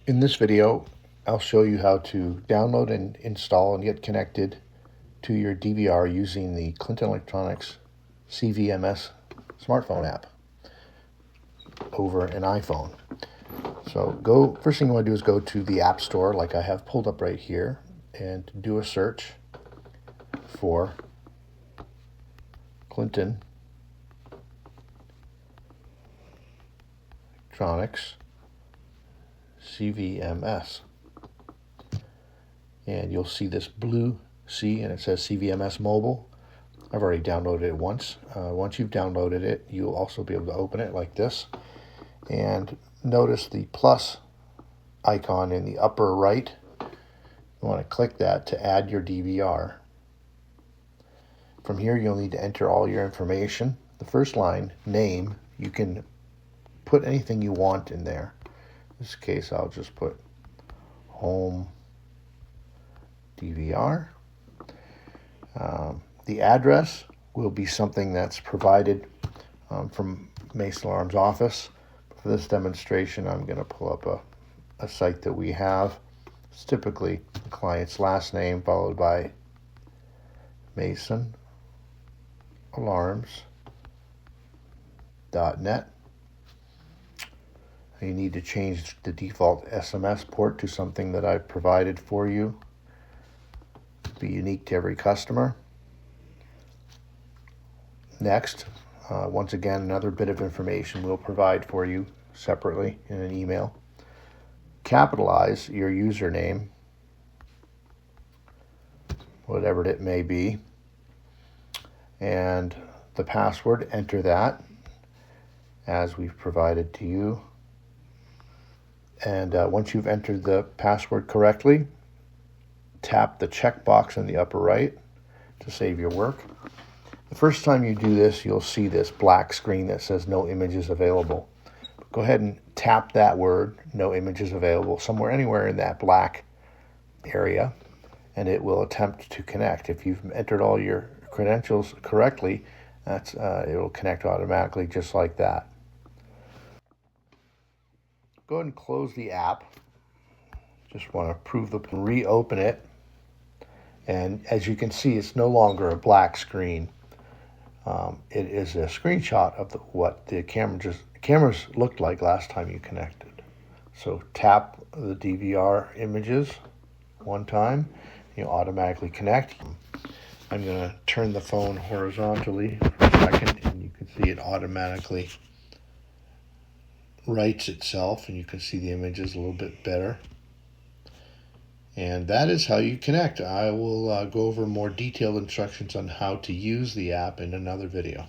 In this video, I'll show you how to download and install and get connected to your DVR using the Clinton Electronics Cvms smartphone app over an iPhone. So first thing you want to do is go to the App Store, like I have pulled up right here, and do a search for Clinton Electronics Cvms. And you'll see this blue C, and it says Cvms Mobile. I've already downloaded it once. Once you've downloaded it, you'll also be able to open it like this. And notice the plus icon in the upper right. You want to click that to add your DVR. From here, you'll need to enter all your information. The first line, name, you can put anything you want in there. In this case, I'll just put home DVR. The address will be something that's provided from Mason Alarm's office. For this demonstration, I'm going to pull up a site that we have. It's typically the client's last name followed by Mason Alarms.net. You need to change the default SMS port to something that I've provided for you. Be unique to every customer. Next, once again, another bit of information we'll provide for you separately in an email. Capitalize your username, whatever it may be, and the password, enter that as we've provided to you. And once you've entered the password correctly, tap the checkbox in the upper right to save your work. The first time you do this, you'll see this black screen that says no images available. Go ahead and tap that word, no images available, anywhere in that black area, and it will attempt to connect. If you've entered all your credentials correctly, it will connect automatically just like that. Go ahead and close the app. Just want to reopen it. And as you can see, it's no longer a black screen. It is a screenshot of what the cameras looked like last time you connected. So tap the DVR images one time, you'll automatically connect. I'm going to turn the phone horizontally for a second, and you can see it automatically writes itself, and you can see the images a little bit better. And that is how you connect. I will go over more detailed instructions on how to use the app in another video.